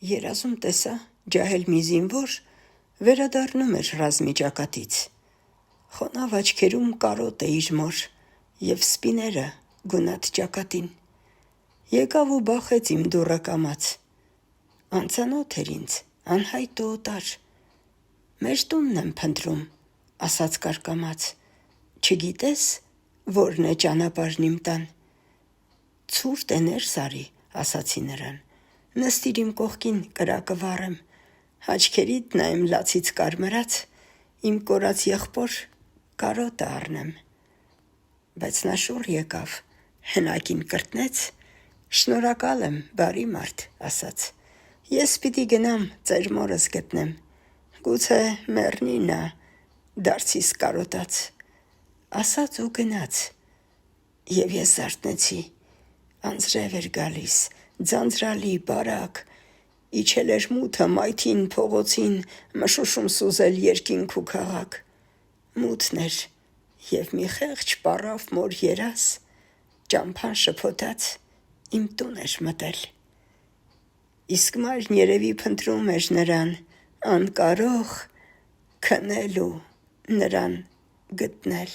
Երազում տեսա ջահել մի զինվոր վերադառնում էր ռազմի ճակատից, խոնավ աչքերում կարոտ է իր մոր և սպիները գունատ ճակատին, եկավ ու բախեց իմ դուռը կամաց, անծանոթ էր ինձ, անհայտ ու օտար, մեր տունն եմ փնտրում, ասաց կարկամաց, չգիտես, որն է ճանապարհն իմ տան, ցուրտ է ներս արի, ասացի նրան, նստիր իմ կողքին կրակը վառեմ, աչքերիդ նայեմ լացից կարմրած, իմ կորած եղբոր կարոտը առնեմ, բայց նա շուռ եկավ, հնակին կրտնեց, շնորհակալ եմ, բարի մարդ, ասաց, ես պիտի գնամ ծեր մորս գտնեմ, գուցե մեռնի նա, դարձիս կարոտած, ասաց ու գնաց, և ես զարթնեցի, անձրև էր գալիս, ձանձրալի, բարակ, իջել էր մութը մայթին փողոցին, մշուշում սուզել երկինք ու քաղաք, մութն էր, և մի խեղճ պառավ մոր երազ, ճամփան շփոթած իմ տուն էր մտել, իսկ մայրն երևի փնտրում էր նրան, անկարող քնել ու նրան գտնել: